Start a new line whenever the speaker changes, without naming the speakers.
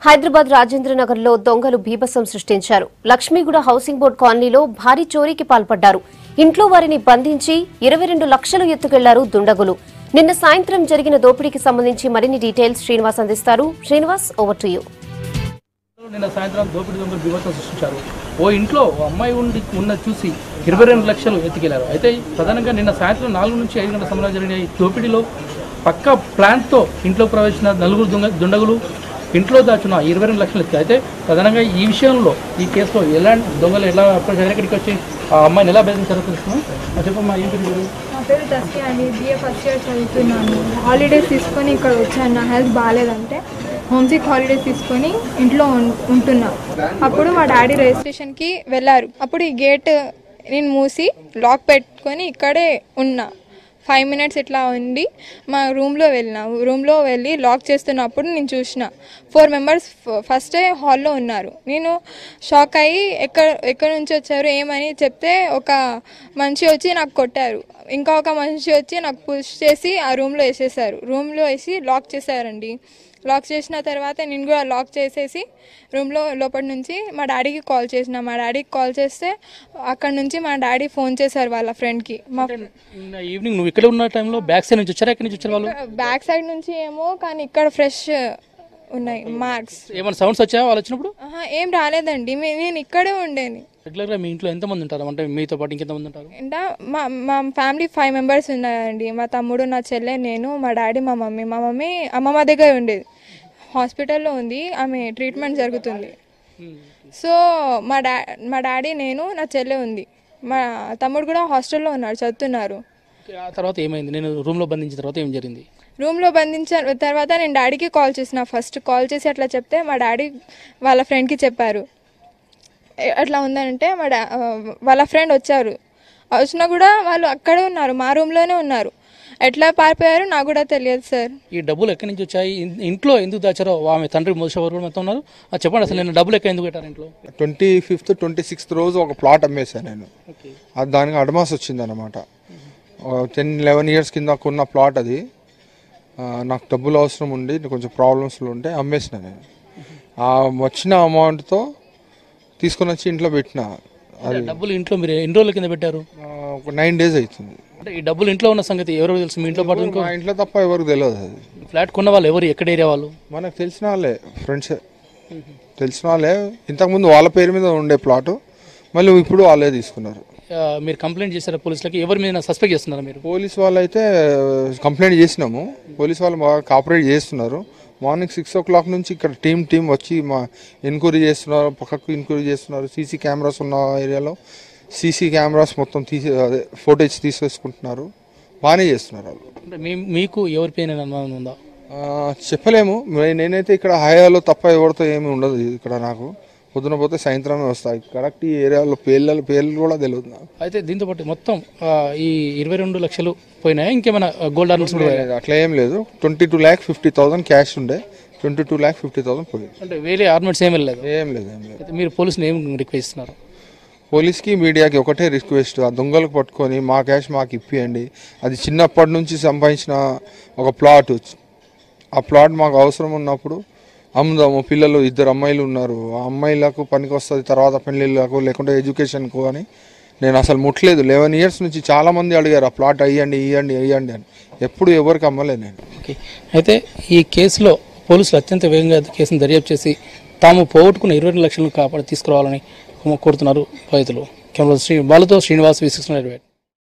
హైదరాబాద్ రాజేంద్రనగర్లో దొంగలు బీభత్సం సృష్టించారు. లక్ష్మీగూడ హౌసింగ్ బోర్డు కాలనీలో భారీ చోరీకి పాల్పడ్డారు. ఇంట్లో వారిని బంధించి 22 లక్షలు ఎత్తుకెళ్లారు దుండగులు. నిన్న సాయంత్రం జరిగిన దోపిడీకి సంబంధించి మరిన్ని డీటెయిల్స్ శ్రీనివాస్ అందిస్తారు. Srinivas, over to you.
నిన్న సాయంత్రం దోపిడీ దొంగలు బీభత్సం సృష్టించారు. ఓ ఇంట్లో అమ్మాయి ఉన్న చూసి 22 లక్షలు ఎత్తుకెళ్లారు. అయితే ప్రధానంగా నిన్న సాయంత్రం 4 నుంచి 5 గంటల సమయంలో జరిగిన ఈ దోపిడీలో పక్కా ప్లాన్తో ఇంట్లో ప్రవేశించిన 4 దుండగులు ఇంట్లో దాచున్న 22 లక్షలు ఎత్తి. అయితే ప్రధానంగా ఈ విషయంలో ఈ కేసులో ఎలాంటి దొంగలు ఎలా ఇక్కడికి వచ్చి ఆ అమ్మాయిని ఎలా బెదిరించారో తెలుసుకున్నాం. చెప్పమ్మా, ఏంటి మీరు?
నా పేరు తస్కి అండి. BA ఫస్ట్ ఇయర్ చదువుతున్నాను. హాలిడేస్ తీసుకొని ఇక్కడ వచ్చాను. నా హెల్త్ బాగాలేదంటే హోమ్సిక్ హాలిడేస్ తీసుకొని ఇంట్లో ఉంటున్నా. అప్పుడు మా డాడీ రిజిస్ట్రేషన్కి వెళ్ళారు. అప్పుడు ఈ గేట్ నేను మూసి లాక్ పెట్టుకొని ఇక్కడే ఉన్నా. 5 మినిట్స్ ఇట్లా ఉండి మా రూమ్లో వెళ్ళి లాక్ చేస్తున్నప్పుడు నేను చూసిన 4 మెంబర్స్ ఫస్టే హాల్లో ఉన్నారు. నేను షాక్ అయ్యి ఎక్కడి నుంచి వచ్చారు ఏమని చెప్తే ఒక మనిషి వచ్చి నాకు కొట్టారు. ఇంకా ఒక మనిషి వచ్చి నాకు పుష్ చేసి ఆ రూమ్లో వేసేసారు. రూమ్లో వేసి లాక్ చేశారండి. లాక్ చేసిన తర్వాత నేను కూడా లాక్ చేసేసి రూమ్లో లోపల నుంచి మా డాడీకి కాల్ చేసిన. మా డాడీకి కాల్ చేస్తే అక్కడ నుంచి మా డాడీ ఫోన్ చేశారు వాళ్ళ ఫ్రెండ్కి. మా
ఈవినింగ్ నువ్వు ఇక్కడ ఉన్న టైంలో బ్యాక్ సైడ్ నుంచి వచ్చారా? ఎక్కడి నుంచి వచ్చారు వాళ్ళు?
బ్యాక్ సైడ్ నుంచి ఏమో, కానీ ఇక్కడ ఫ్రెష్ ఉన్నాయి మార్క్స్.
ఏమైనా సౌండ్స్ వచ్చాయా వాళ్ళు వచ్చినప్పుడు?
ఏం రాలేదండి. నేను ఇక్కడే ఉండేది.
రెగ్యులర్గా మీ ఇంట్లో ఎంతమంది ఉంటారు? అంటే మీతో పాటు ఇంకెంతమంది ఉంటారు?
అంటే మా ఫ్యామిలీ 5 మెంబర్స్ ఉన్నారండి. మా తమ్ముడు, నా చెల్లె, నేను, మా డాడీ, మా మమ్మీ. మా మమ్మీ అమ్మమ్మ దగ్గర ఉండేది. హాస్పిటల్లో ఉంది, ఆమె ట్రీట్మెంట్ జరుగుతుంది. సో మా డాడీ, నేను, నా చెల్లె ఉంది. మా తమ్ముడు కూడా హాస్టల్లో ఉన్నారు, చదువుతున్నారు.
ఆ తర్వాత ఏమైంది? నేను రూమ్లో బంధించిన తర్వాత ఏం జరిగింది?
రూమ్లో బంధించిన తర్వాత నేను డాడీకి కాల్ చేసిన. ఫస్ట్ కాల్ చేసి అట్లా చెప్తే మా డాడీ వాళ్ళ ఫ్రెండ్కి చెప్పారు అట్లా ఉందంటే. వాళ్ళ ఫ్రెండ్ వచ్చారు. వచ్చినా కూడా వాళ్ళు అక్కడే ఉన్నారు, మా రూమ్లోనే ఉన్నారు. ఎట్లా పారిపోయారు నాకు కూడా తెలియదు సార్.
ఈ డబ్బులు ఎక్కడి నుంచి వచ్చాయి? ఇంట్లో ఎందుకు దాచారో ఆమె తండ్రి మొదటి మొత్తం ఉన్నారు. చెప్పండి, అసలు నేను డబ్బులు ఎక్కడ ఎందుకు పెట్టారు ఇంట్లో?
25th 26th రోజు ఒక ప్లాట్ అమ్మేశాను నేను. అది దానికి అడ్వాన్స్ వచ్చింది అనమాట. 10-11 ఇయర్స్ కింద కొన్న ప్లాట్ అది. నాకు డబ్బులు అవసరం ఉండి కొంచెం ప్రాబ్లమ్స్లో ఉంటే అమ్మేసిన నేను. ఆ వచ్చిన అమౌంట్తో తీసుకొని వచ్చి ఇంట్లో పెట్టిన.
అది డబ్బులు ఇంట్లో మీరు ఎన్ని రోజుల కింద పెట్టారు?
ఒక 9 days అవుతుంది.
అంటే ఈ డబ్బులు ఇంట్లో ఉన్న సంగతి ఎవరు తెలుసు? మీ ఇంట్లో పాటు
మా ఇంట్లో తప్ప ఎవరికి తెలియదు. అది
ఫ్లాట్ కొన్న వాళ్ళు ఎవరు? ఎక్కడ ఏరియా వాళ్ళు?
మనకు తెలిసిన వాళ్ళే, ఫ్రెండ్సే, తెలిసిన వాళ్ళే. ఇంతకుముందు వాళ్ళ పేరు మీద ఉండే ప్లాటు, మళ్ళీ ఇప్పుడు వాళ్ళే తీసుకున్నారు.
మీరు కంప్లైంట్ చేశారా పోలీసులకి? ఎవరి మీద సస్పెక్ట్ చేస్తున్నారా మీరు?
పోలీస్ వాళ్ళు అయితే కంప్లైంట్ చేసినాము. పోలీస్ వాళ్ళు బాగా కోఆపరేట్ చేస్తున్నారు. మార్నింగ్ 6 o'clock నుంచి ఇక్కడ టీం వచ్చి మా ఎంక్వైరీ చేస్తున్నారు, పక్కకు ఎంక్వైరీ చేస్తున్నారు. సీసీ కెమెరాస్ ఉన్న ఏరియాలో సీసీ కెమెరాస్ మొత్తం ఫోటేజ్ తీసేసుకుంటున్నారు. బాగానే చేస్తున్నారు వాళ్ళు.
అంటే మీకు ఎవరి పైన అనుమానం ఉందా?
చెప్పలేము. నేనైతే ఇక్కడ హయాలో తప్ప ఎవరితో ఏమి ఉండదు. ఇక్కడ నాకు పొద్దున పోతే సాయంత్రమే వస్తాయి. కరెక్ట్ ఈ ఏరియాలో పేర్లు కూడా తెలియదు నాకు.
అయితే దీంతో పాటు మొత్తం ఈ 22 లక్షలు పోయినాయా? ఇంకేమైనా గోల్డ్ ఆర్నమెంట్స్ కూడా?
అట్లా ఏం లేదు. 22,50,000 క్యాష్ ఉండే, 22,50,000 పోయింది.
అంటే వేరే ఆర్నమెంట్స్ ఏం లేదు?
ఏం లేదు.
మీరు పోలీసుని ఏం రిక్వెస్ట్ ఇస్తున్నారు?
పోలీస్కి మీడియాకి ఒకటే రిక్వెస్ట్, ఆ దొంగలకు పట్టుకొని మా క్యాష్ మాకు ఇప్పియండి. అది చిన్నప్పటి నుంచి సంపాదించిన ఒక ప్లాట్. ఆ ప్లాట్ మాకు అవసరం ఉన్నప్పుడు అమ్ముదాము. పిల్లలు 2 అమ్మాయిలు ఉన్నారు. ఆ అమ్మాయిలకు పనికి వస్తుంది తర్వాత పెళ్ళిళ్ళకు, లేకుంటే ఎడ్యుకేషన్కు అని నేను అసలు ముట్టలేదు. 11 years నుంచి చాలామంది అడిగారు ఆ ప్లాట్ ఇవ్వండి అని. ఎప్పుడు ఎవరికి అమ్మలేదు నేను.
ఓకే. అయితే ఈ కేసులో పోలీసులు అత్యంత వేగంగా కేసును దర్యాప్తు చేసి తాము పోగొట్టుకున్న 22 లక్షలను తీసుకురావాలని కోరుతున్నారు రైతులు. కెమెరా వాళ్ళతో శ్రీనివాస్, V6 News.